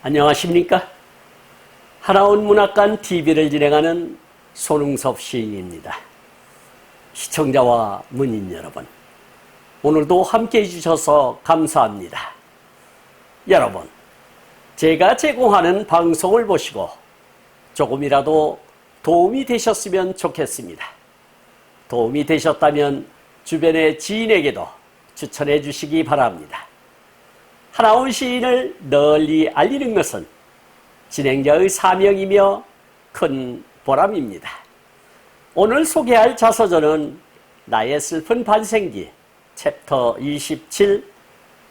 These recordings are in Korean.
안녕하십니까? 하나원 문학관 TV를 진행하는 손흥섭 시인입니다. 시청자와 문인 여러분, 오늘도 함께해 주셔서 감사합니다. 여러분, 제가 제공하는 방송을 보시고 조금이라도 도움이 되셨으면 좋겠습니다. 도움이 되셨다면 주변의 지인에게도 추천해 주시기 바랍니다. 하나원 시인을 널리 알리는 것은 진행자의 사명이며 큰 보람입니다. 오늘 소개할 자서전은 나의 슬픈 반생기 챕터 27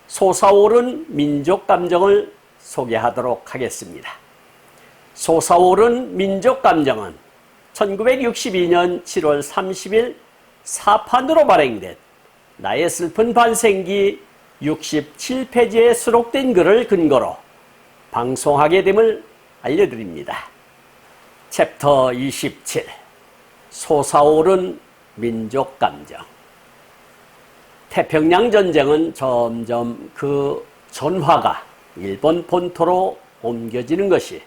솟아오른 민족감정을 소개하도록 하겠습니다. 솟아오른 민족감정은 1962년 7월 30일 사판으로 발행된 나의 슬픈 반생기 67페이지에 수록된 글을 근거로 방송하게 됨을 알려드립니다. 챕터 27 솟아오른 민족감정. 태평양 전쟁은 점점 그 전화가 일본 본토로 옮겨지는 것이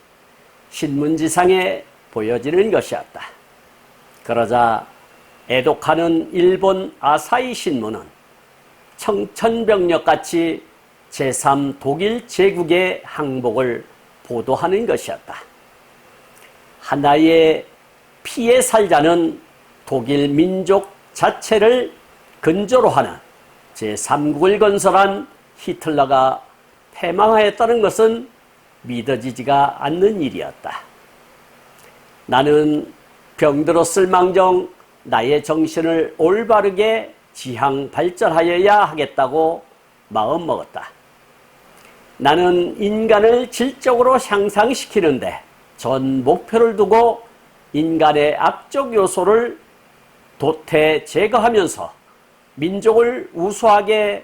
신문지상에 보여지는 것이었다. 그러자 애독하는 일본 아사히 신문은 청천벽력같이 제3독일 제국의 항복을 보도하는 것이었다. 하나의 피해 살자는 독일 민족 자체를 근저로 하는 제3국을 건설한 히틀러가 패망하였다는 것은 믿어지지가 않는 일이었다. 나는 병들었을 망정 나의 정신을 올바르게 지향 발전하여야 하겠다고 마음먹었다. 나는 인간을 질적으로 향상시키는데 전 목표를 두고 인간의 악적 요소를 도태 제거하면서 민족을 우수하게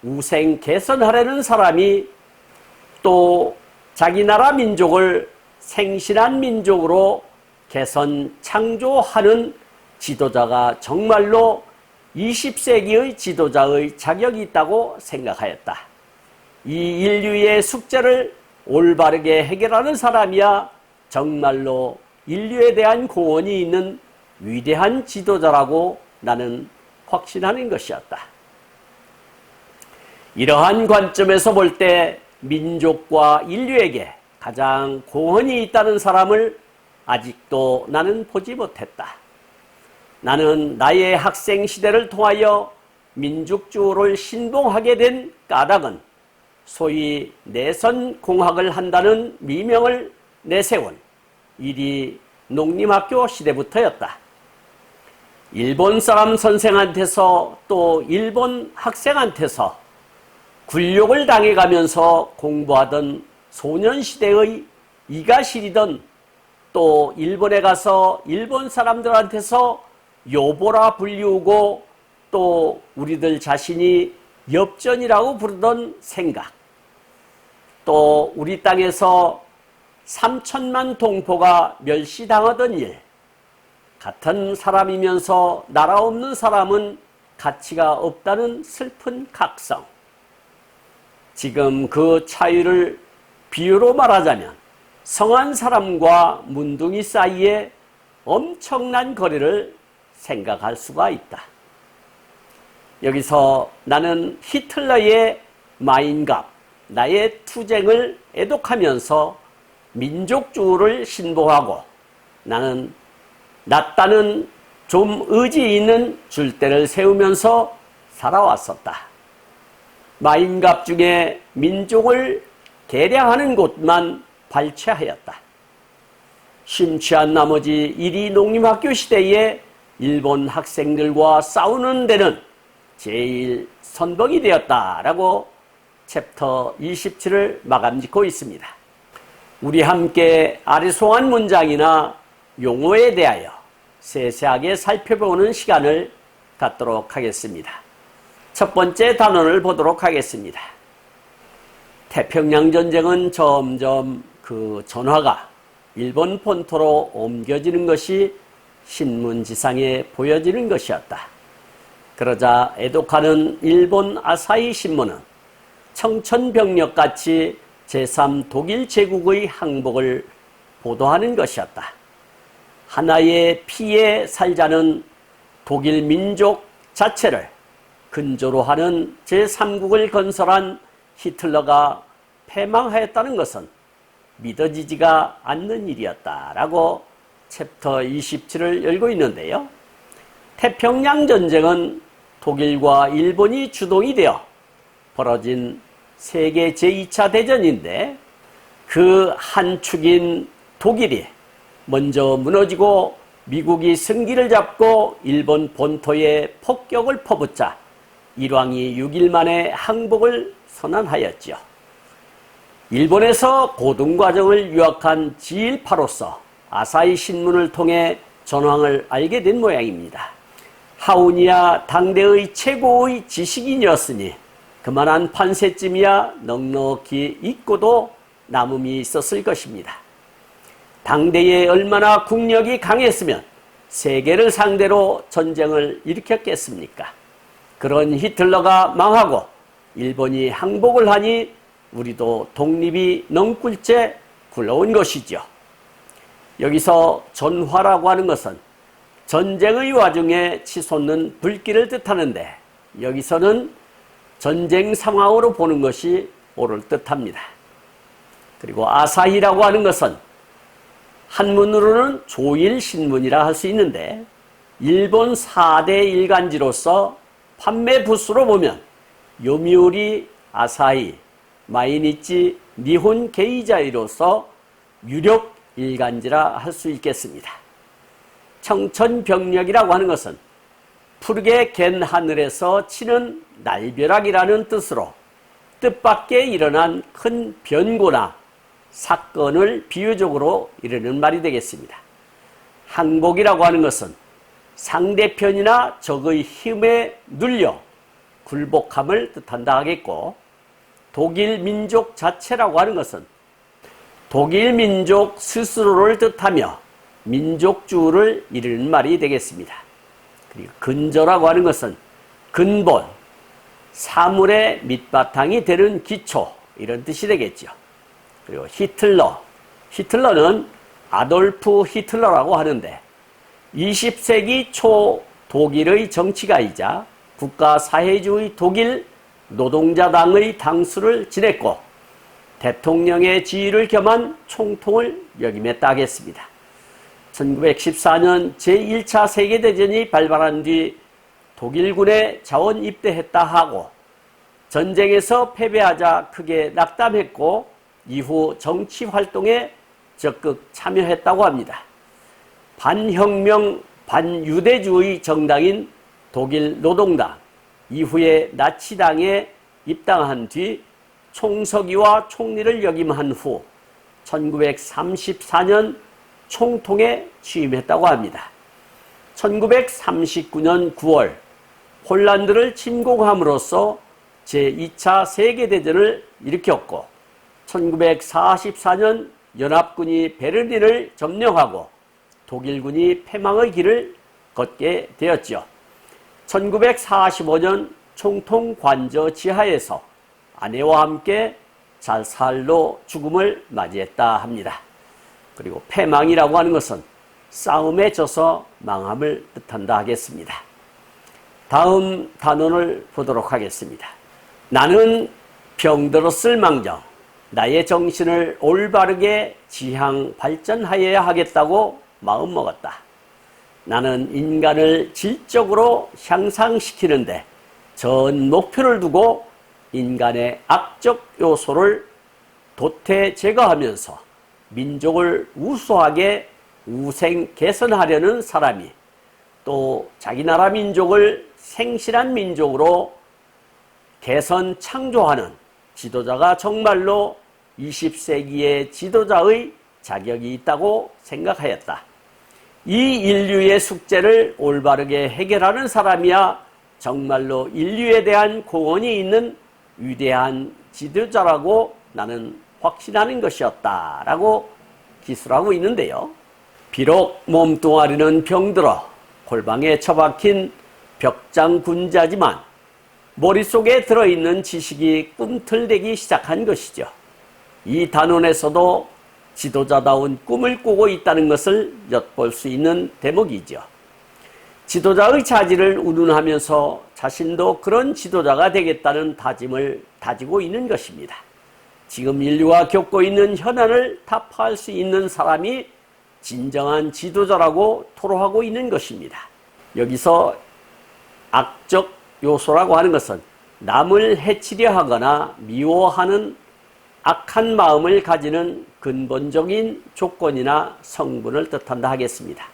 우생 개선하려는 사람이 또 자기 나라 민족을 생신한 민족으로 개선 창조하는 지도자가 정말로 20세기의 지도자의 자격이 있다고 생각하였다. 이 인류의 숙제를 올바르게 해결하는 사람이야 정말로 인류에 대한 공헌이 있는 위대한 지도자라고 나는 확신하는 것이었다. 이러한 관점에서 볼 때 민족과 인류에게 가장 공헌이 있다는 사람을 아직도 나는 보지 못했다. 나는 나의 학생 시대를 통하여 민족주의를 신봉하게 된 까닭은 소위 내선공학을 한다는 미명을 내세운 이리 농림학교 시대부터였다. 일본 사람 선생한테서 또 일본 학생한테서 굴욕을 당해가면서 공부하던 소년시대의 이가 시리던 또 일본에 가서 일본 사람들한테서 요보라 불리우고 또 우리들 자신이 엽전이라고 부르던 생각, 또 우리 땅에서 3천만 동포가 멸시당하던 일, 같은 사람이면서 나라 없는 사람은 가치가 없다는 슬픈 각성. 지금 그 차이를 비유로 말하자면 성한 사람과 문둥이 사이에 엄청난 거리를 생각할 수가 있다. 여기서 나는 히틀러의 마인갑, 나의 투쟁을 애독하면서 민족주의를 신봉하고 나는 낫다는 좀 의지 있는 줄대를 세우면서 살아왔었다. 마인갑 중에 민족을 개량하는 곳만 발췌하였다. 심취한 나머지 이리 농림학교 시대에 일본 학생들과 싸우는 데는 제일 선봉이 되었다라고 챕터 27을 마감짓고 있습니다. 우리 함께 아리송한 문장이나 용어에 대하여 세세하게 살펴보는 시간을 갖도록 하겠습니다. 첫 번째 단원을 보도록 하겠습니다. 태평양 전쟁은 점점 그 전화가 일본 본토로 옮겨지는 것이 신문지상에 보여지는 것이었다. 그러자 애독하는 일본 아사히 신문은 청천벽력같이 제3독일 제국의 항복을 보도하는 것이었다. 하나의 피에 살자는 독일 민족 자체를 근조로 하는 제3국을 건설한 히틀러가 패망하였다는 것은 믿어지지가 않는 일이었다라고 챕터 27을 열고 있는데요. 태평양 전쟁은 독일과 일본이 주동이 되어 벌어진 세계 제2차 대전인데 그 한 축인 독일이 먼저 무너지고 미국이 승기를 잡고 일본 본토에 폭격을 퍼붓자 일왕이 6일 만에 항복을 선언하였지요. 일본에서 고등과정을 유학한 지일파로서 아사히 신문을 통해 전황을 알게 된 모양입니다. 하운이야 당대의 최고의 지식인이었으니 그만한 판세쯤이야 넉넉히 잊고도 남음이 있었을 것입니다. 당대에 얼마나 국력이 강했으면 세계를 상대로 전쟁을 일으켰겠습니까? 그런 히틀러가 망하고 일본이 항복을 하니 우리도 독립이 넝굴째 굴러온 것이죠. 여기서 전화라고 하는 것은 전쟁의 와중에 치솟는 불길을 뜻하는데 여기서는 전쟁 상황으로 보는 것이 옳을 듯합니다. 그리고 아사히라고 하는 것은 한문으로는 조일신문이라 할 수 있는데 일본 4대 일간지로서 판매 부수로 보면 요미우리, 아사히, 마이니치, 니혼 게이자이로서 유력 일간지라 할 수 있겠습니다. 청천벽력이라고 하는 것은 푸르게 갠 하늘에서 치는 날벼락이라는 뜻으로 뜻밖의 일어난 큰 변고나 사건을 비유적으로 이르는 말이 되겠습니다. 항복이라고 하는 것은 상대편이나 적의 힘에 눌려 굴복함을 뜻한다 하겠고, 독일 민족 자체라고 하는 것은 독일 민족 스스로를 뜻하며 민족주의를 이르는 말이 되겠습니다. 그리고 근저라고 하는 것은 근본, 사물의 밑바탕이 되는 기초, 이런 뜻이 되겠죠. 그리고 히틀러는 아돌프 히틀러라고 하는데 20세기 초 독일의 정치가이자 국가사회주의 독일 노동자당의 당수를 지냈고 대통령의 지위를 겸한 총통을 역임했다 하겠습니다. 1914년 제1차 세계대전이 발발한 뒤 독일군에 자원 입대했다 하고 전쟁에서 패배하자 크게 낙담했고 이후 정치활동에 적극 참여했다고 합니다. 반혁명, 반유대주의 정당인 독일 노동당, 이후에 나치당에 입당한 뒤 총서기와 총리를 역임한 후 1934년 총통에 취임했다고 합니다. 1939년 9월 폴란드를 침공함으로써 제2차 세계대전을 일으켰고 1944년 연합군이 베를린을 점령하고 독일군이 패망의 길을 걷게 되었죠. 1945년 총통 관저 지하에서 아내와 함께 자살로 죽음을 맞이했다 합니다. 그리고 패망이라고 하는 것은 싸움에 져서 망함을 뜻한다 하겠습니다. 다음 단원을 보도록 하겠습니다. 나는 병들었을 망정 나의 정신을 올바르게 지향 발전하여야 하겠다고 마음먹었다. 나는 인간을 질적으로 향상시키는데 전 목표를 두고 인간의 악적 요소를 도태 제거하면서 민족을 우수하게 우생 개선하려는 사람이 또 자기 나라 민족을 생실한 민족으로 개선 창조하는 지도자가 정말로 20세기의 지도자의 자격이 있다고 생각하였다. 이 인류의 숙제를 올바르게 해결하는 사람이야 정말로 인류에 대한 공헌이 있는 위대한 지도자라고 나는 확신하는 것이었다 라고 기술하고 있는데요. 비록 몸뚱아리는 병들어 골방에 처박힌 벽장군자지만 머릿속에 들어있는 지식이 꿈틀대기 시작한 것이죠. 이 단원에서도 지도자다운 꿈을 꾸고 있다는 것을 엿볼 수 있는 대목이죠. 지도자의 자질을 운운하면서 자신도 그런 지도자가 되겠다는 다짐을 다지고 있는 것입니다. 지금 인류가 겪고 있는 현안을 타파할 수 있는 사람이 진정한 지도자라고 토로하고 있는 것입니다. 여기서 악적 요소라고 하는 것은 남을 해치려 하거나 미워하는 악한 마음을 가지는 근본적인 조건이나 성분을 뜻한다 하겠습니다.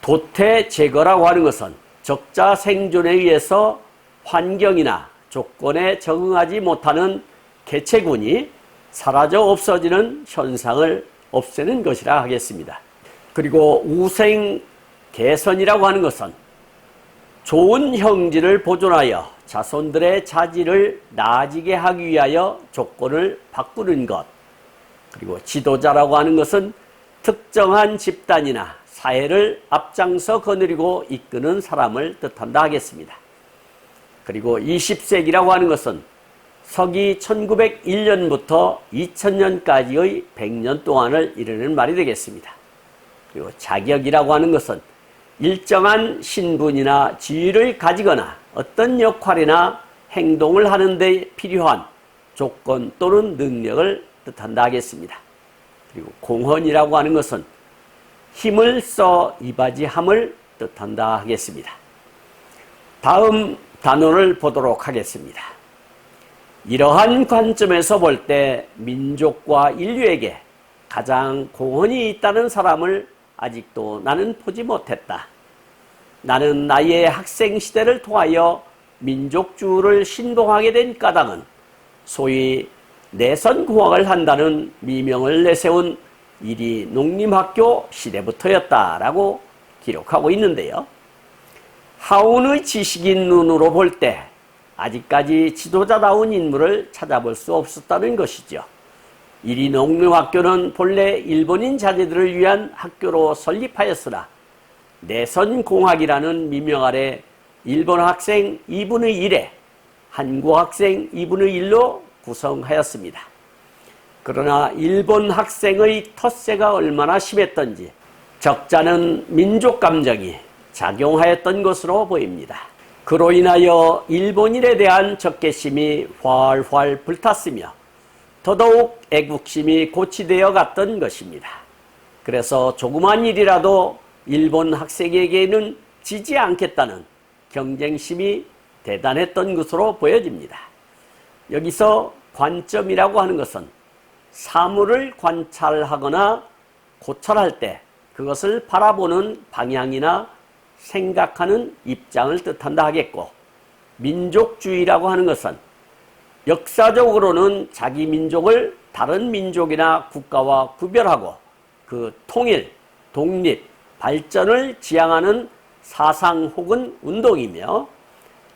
도태 제거라고 하는 것은 적자 생존에 의해서 환경이나 조건에 적응하지 못하는 개체군이 사라져 없어지는 현상을 없애는 것이라 하겠습니다. 그리고 우생 개선이라고 하는 것은 좋은 형질을 보존하여 자손들의 자질을 나아지게 하기 위하여 조건을 바꾸는 것. 그리고 지도자라고 하는 것은 특정한 집단이나 사회를 앞장서 거느리고 이끄는 사람을 뜻한다 하겠습니다. 그리고 20세기라고 하는 것은 서기 1901년부터 2000년까지의 100년 동안을 이르는 말이 되겠습니다. 그리고 자격이라고 하는 것은 일정한 신분이나 지위를 가지거나 어떤 역할이나 행동을 하는 데 필요한 조건 또는 능력을 뜻한다 하겠습니다. 그리고 공헌이라고 하는 것은 힘을 써 이바지함을 뜻한다 하겠습니다. 다음 단원을 보도록 하겠습니다. 이러한 관점에서 볼 때 민족과 인류에게 가장 공헌이 있다는 사람을 아직도 나는 보지 못했다. 나는 나의 학생 시대를 통하여 민족주의를 신봉하게 된 까닭은 소위 내선공학을 한다는 미명을 내세운 이리 농림학교 시대부터였다라고 기록하고 있는데요. 하운의 지식인 눈으로 볼 때 아직까지 지도자다운 인물을 찾아볼 수 없었다는 것이죠. 이리 농림학교는 본래 일본인 자제들을 위한 학교로 설립하였으나 내선공학이라는 미명 아래 일본 학생 2분의 1에 한국 학생 2분의 1로 구성하였습니다. 그러나 일본 학생의 텃세가 얼마나 심했던지 적잖은 민족 감정이 작용하였던 것으로 보입니다. 그로 인하여 일본인에 대한 적개심이 활활 불탔으며 더더욱 애국심이 고취되어 갔던 것입니다. 그래서 조그만 일이라도 일본 학생에게는 지지 않겠다는 경쟁심이 대단했던 것으로 보여집니다. 여기서 관점이라고 하는 것은 사물을 관찰하거나 고찰할 때 그것을 바라보는 방향이나 생각하는 입장을 뜻한다 하겠고, 민족주의라고 하는 것은 역사적으로는 자기 민족을 다른 민족이나 국가와 구별하고 그 통일, 독립, 발전을 지향하는 사상 혹은 운동이며,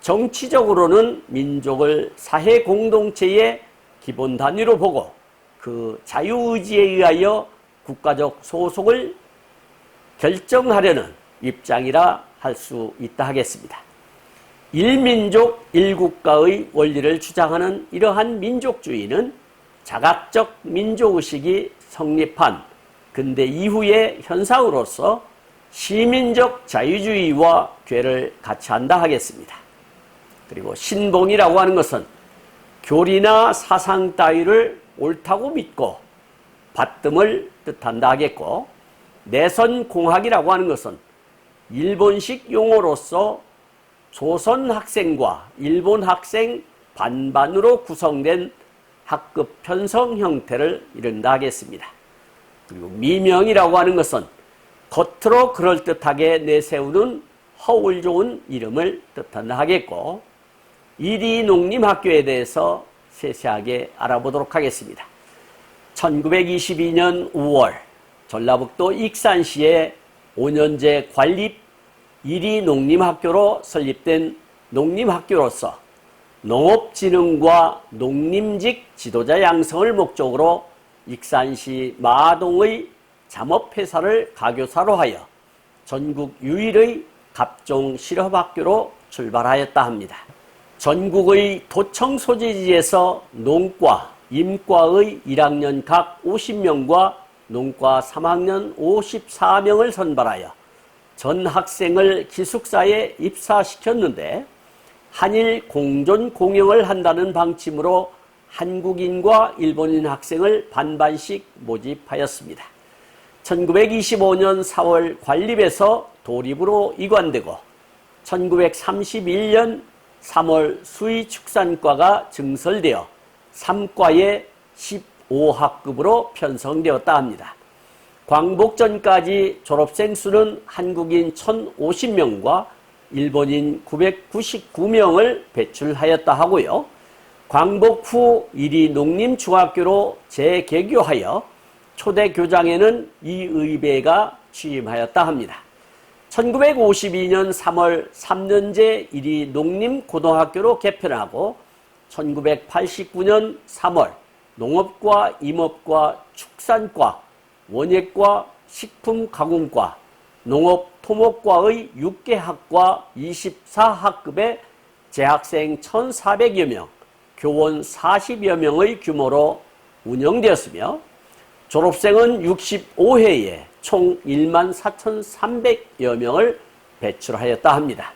정치적으로는 민족을 사회 공동체의 기본 단위로 보고 그 자유의지에 의하여 국가적 소속을 결정하려는 입장이라 할 수 있다 하겠습니다. 일민족 일국가의 원리를 주장하는 이러한 민족주의는 자각적 민족의식이 성립한 근대 이후의 현상으로서 시민적 자유주의와 궤를 같이 한다 하겠습니다. 그리고 신봉이라고 하는 것은 교리나 사상 따위를 옳다고 믿고 받듦을 뜻한다 하겠고, 내선공학이라고 하는 것은 일본식 용어로서 조선 학생과 일본 학생 반반으로 구성된 학급 편성 형태를 이른다 하겠습니다. 그리고 미명이라고 하는 것은 겉으로 그럴듯하게 내세우는 허울 좋은 이름을 뜻한다 하겠고, 이리 농림학교에 대해서 세세하게 알아보도록 하겠습니다. 1922년 5월 전라북도 익산시에 5년제 관립 이리 농림학교로 설립된 농림학교로서 농업진흥과 농림직 지도자 양성을 목적으로 익산시 마동의 잠업회사를 가교사로 하여 전국 유일의 갑종 실업학교로 출발하였다 합니다. 전국의 도청 소재지에서 농과 임과의 1학년 각 50명과 농과 3학년 54명을 선발하여 전 학생을 기숙사에 입사시켰는데 한일 공존 공영을 한다는 방침으로 한국인과 일본인 학생을 반반씩 모집하였습니다. 1925년 4월 관립에서 도립으로 이관되고 1931년 3월 수의축산과가 증설되어 3과에 15학급으로 편성되었다 합니다. 광복 전까지 졸업생 수는 한국인 1,050명과 일본인 999명을 배출하였다 하고요. 광복 후 이리 농림중학교로 재개교하여 초대 교장에는 이의배가 취임하였다 합니다. 1952년 3월 3년제 이리 농림고등학교로 개편하고 1989년 3월 농업과 임업과 축산과 원예과 식품가공과 농업토목과의 6개 학과 24학급의 재학생 1,400여 명, 교원 40여 명의 규모로 운영되었으며 졸업생은 65회에 총 14,300여 명을 배출하였다 합니다.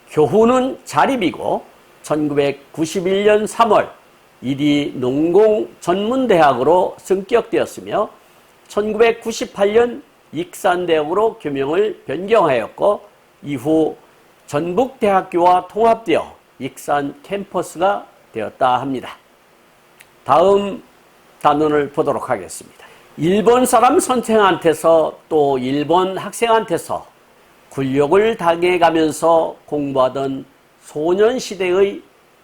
교훈은 자립이고 1991년 3월 이리 농공전문대학으로 승격되었으며 1998년 익산대학으로 교명을 변경하였고 이후 전북대학교와 통합되어 익산 캠퍼스가 되었다 합니다. 다음 단원을 보도록 하겠습니다. 일본 사람 선생한테서 또 일본 학생한테서 굴욕을 당해가면서 공부하던 소년시대의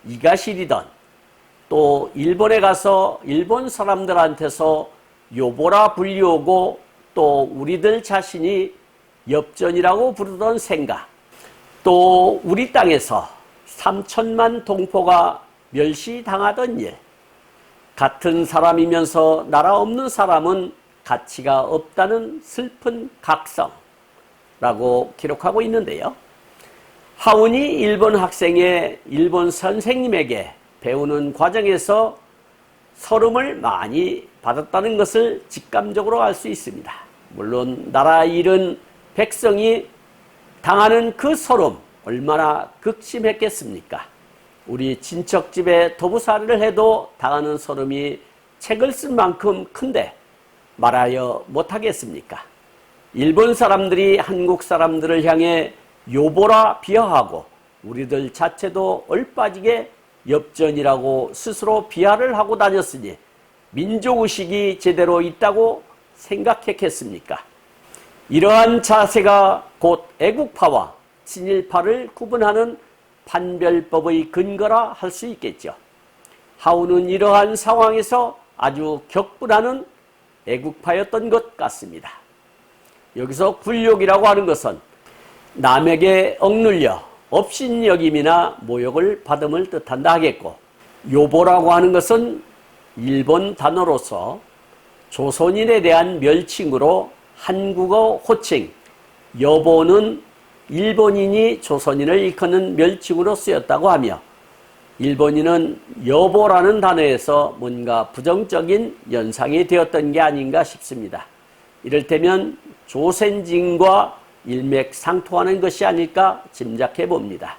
이가실이던 또 일본에 가서 일본 사람들한테서 요보라 불리오고 또 우리들 자신이 엽전이라고 부르던 생각, 또 우리 땅에서 3천만 동포가 멸시당하던 일, 같은 사람이면서 나라 없는 사람은 가치가 없다는 슬픈 각성라고 기록하고 있는데요. 하운이 일본 학생의 일본 선생님에게 배우는 과정에서 서름을 많이 받았다는 것을 직감적으로 알 수 있습니다. 물론 나라 잃은 백성이 당하는 그 서름 얼마나 극심했겠습니까? 우리 친척집에 도부살이를 해도 당하는 서름이 책을 쓴 만큼 큰데 말하여 못하겠습니까? 일본 사람들이 한국 사람들을 향해 요보라 비하하고 우리들 자체도 얼빠지게 엽전이라고 스스로 비하를 하고 다녔으니 민족의식이 제대로 있다고 생각했겠습니까? 이러한 자세가 곧 애국파와 친일파를 구분하는 판별법의 근거라 할 수 있겠죠. 하운은 이러한 상황에서 아주 격분하는 애국파였던 것 같습니다. 여기서 굴욕이라고 하는 것은 남에게 억눌려 업신여김이나 모욕을 받음을 뜻한다 하겠고, 요보라고 하는 것은 일본 단어로서 조선인에 대한 멸칭으로 한국어 호칭, 여보는 일본인이 조선인을 일컫는 멸칭으로 쓰였다고 하며, 일본인은 여보라는 단어에서 뭔가 부정적인 연상이 되었던 게 아닌가 싶습니다. 이를테면 조센징과 일맥상통하는 것이 아닐까 짐작해 봅니다.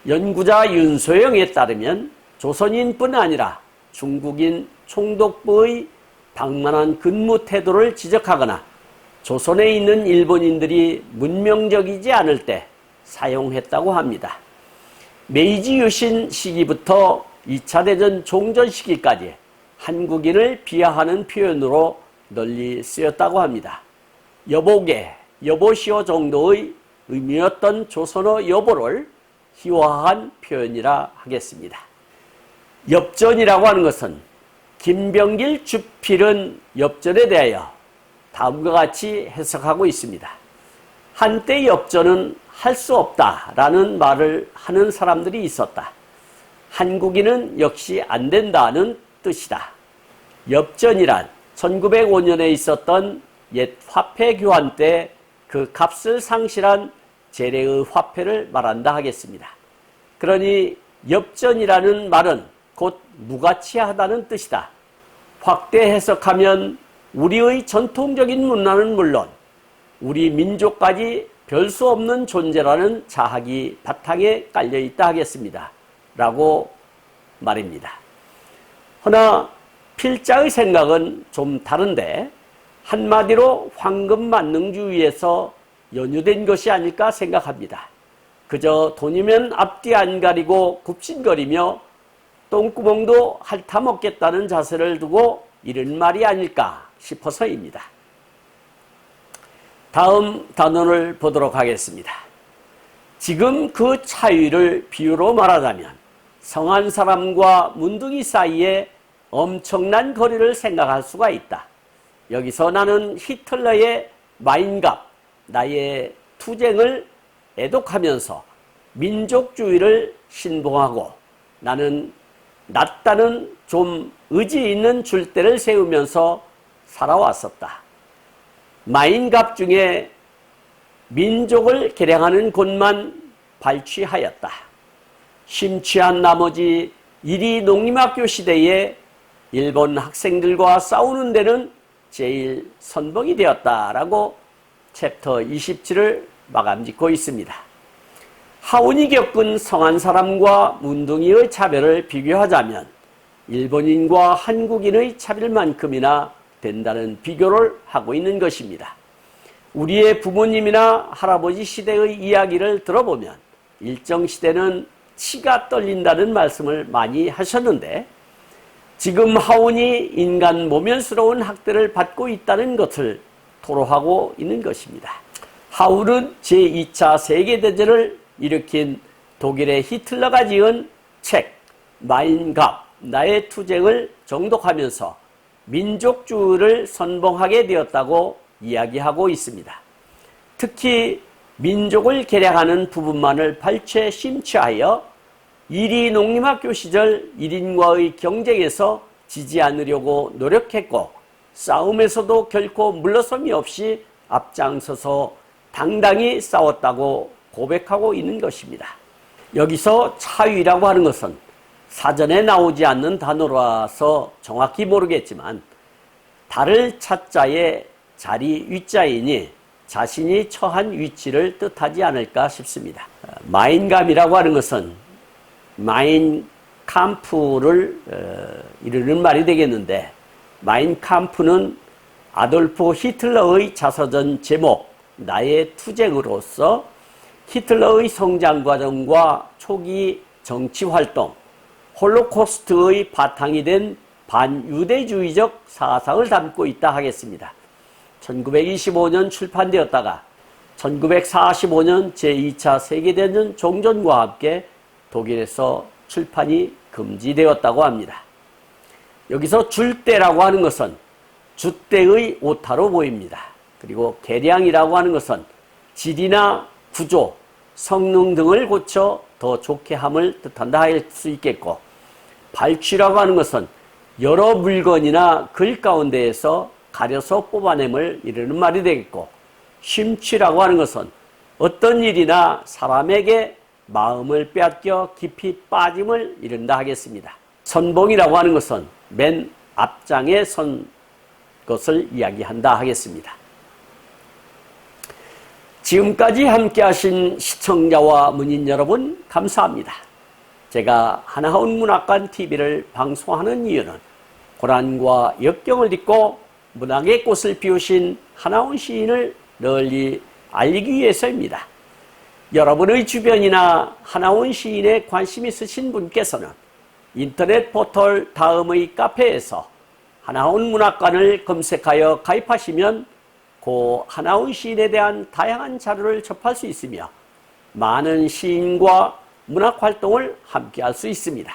연구자 윤소영에 따르면 조선인뿐 아니라 중국인 총독부의 방만한 근무 태도를 지적하거나 조선에 있는 일본인들이 문명적이지 않을 때 사용했다고 합니다. 메이지 유신 시기부터 2차 대전 종전 시기까지 한국인을 비하하는 표현으로 널리 쓰였다고 합니다. 여보게, 여보시오 정도의 의미였던 조선어 여보를 희화한 표현이라 하겠습니다. 엽전이라고 하는 것은 김병길 주필은 엽전에 대하여 다음과 같이 해석하고 있습니다. 한때 엽전은 할 수 없다라는 말을 하는 사람들이 있었다. 한국인은 역시 안 된다는 뜻이다. 엽전이란 1905년에 있었던 옛 화폐 교환 때 그 값을 상실한 재래의 화폐를 말한다 하겠습니다. 그러니 엽전이라는 말은 곧 무가치하다는 뜻이다. 확대 해석하면 우리의 전통적인 문화는 물론 우리 민족까지 별 수 없는 존재라는 자학이 바탕에 깔려있다 하겠습니다. 라고 말입니다. 허나 필자의 생각은 좀 다른데 한마디로 황금만능주의에서 연유된 것이 아닐까 생각합니다. 그저 돈이면 앞뒤 안 가리고 굽신거리며 똥구멍도 핥아먹겠다는 자세를 두고 이런 말이 아닐까 싶어서입니다. 다음 단원을 보도록 하겠습니다. 지금 그 차이를 비유로 말하자면 성한 사람과 문둥이 사이에 엄청난 거리를 생각할 수가 있다. 여기서 나는 히틀러의 마인갑, 나의 투쟁을 애독하면서 민족주의를 신봉하고 나는 낫다는 좀 의지 있는 줄대를 세우면서 살아왔었다. 마인갑 중에 민족을 개량하는 곳만 발취하였다. 심취한 나머지 이리 농림학교 시대에 일본 학생들과 싸우는 데는 제일 선봉이 되었다라고 챕터 27을 마감짓고 있습니다. 하운이 겪은 성한 사람과 문둥이의 차별을 비교하자면 일본인과 한국인의 차별만큼이나 된다는 비교를 하고 있는 것입니다. 우리의 부모님이나 할아버지 시대의 이야기를 들어보면 일정 시대는 치가 떨린다는 말씀을 많이 하셨는데 지금 하운이 인간 모면스러운 학대를 받고 있다는 것을 토로하고 있는 것입니다. 하운은 제2차 세계대전을 일으킨 독일의 히틀러가 지은 책 마인갑 나의 투쟁을 정독하면서 민족주의를 선봉하게 되었다고 이야기하고 있습니다. 특히 민족을 개량하는 부분만을 발췌 심취하여 이리 농림학교 시절 1인과의 경쟁에서 지지 않으려고 노력했고 싸움에서도 결코 물러섬이 없이 앞장서서 당당히 싸웠다고 고백하고 있는 것입니다. 여기서 차위라고 하는 것은 사전에 나오지 않는 단어라서 정확히 모르겠지만 달을 차자의 자리 위자이니 자신이 처한 위치를 뜻하지 않을까 싶습니다. 마인감이라고 하는 것은 마인캄프를 이르는 말이 되겠는데 마인캄프는 아돌프 히틀러의 자서전 제목 나의 투쟁으로서 히틀러의 성장 과정과 초기 정치활동 홀로코스트의 바탕이 된 반유대주의적 사상을 담고 있다 하겠습니다. 1925년 출판되었다가 1945년 제2차 세계대전 종전과 함께 독일에서 출판이 금지되었다고 합니다. 여기서 줄대라고 하는 것은 줏대의 오타로 보입니다. 그리고 개량이라고 하는 것은 질이나 구조, 성능 등을 고쳐 더 좋게 함을 뜻한다 할 수 있겠고 발취라고 하는 것은 여러 물건이나 글 가운데에서 가려서 뽑아냄을 이르는 말이 되겠고 심취라고 하는 것은 어떤 일이나 사람에게 마음을 빼앗겨 깊이 빠짐을 이른다 하겠습니다. 선봉이라고 하는 것은 맨 앞장에 선 것을 이야기한다 하겠습니다. 지금까지 함께 하신 시청자와 문인 여러분 감사합니다. 제가 하나훈 문학관 TV를 방송하는 이유는 고란과 역경을 딛고 문학의 꽃을 피우신 하나훈 시인을 널리 알리기 위해서입니다. 여러분의 주변이나 하나훈 시인에 관심 있으신 분께서는 인터넷 포털 다음의 카페에서 하나훈 문학관을 검색하여 가입하시면 고 하나훈 시인에 대한 다양한 자료를 접할 수 있으며 많은 시인과 문학활동을 함께 할 수 있습니다.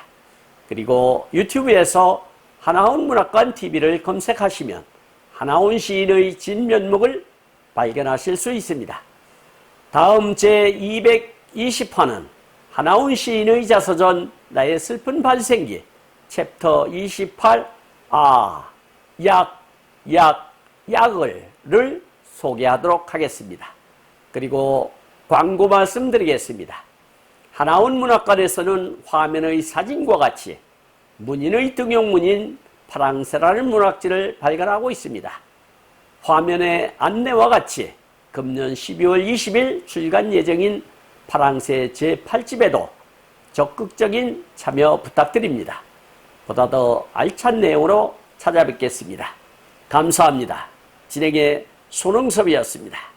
그리고 유튜브에서 하나훈 문학관 TV를 검색하시면 하나훈 시인의 진면목을 발견하실 수 있습니다. 다음 제220화는 하나훈 시인의 자서전 나의 슬픈 발생기 챕터 28 약을 소개하도록 하겠습니다. 그리고 광고 말씀드리겠습니다. 하나훈 문학관에서는 화면의 사진과 같이 문인의 등용문인 파랑새라는 문학지를 발간하고 있습니다. 화면의 안내와 같이 금년 12월 20일 출간 예정인 파랑새 제8집에도 적극적인 참여 부탁드립니다. 보다 더 알찬 내용으로 찾아뵙겠습니다. 감사합니다. 진행의 손흥섭이었습니다.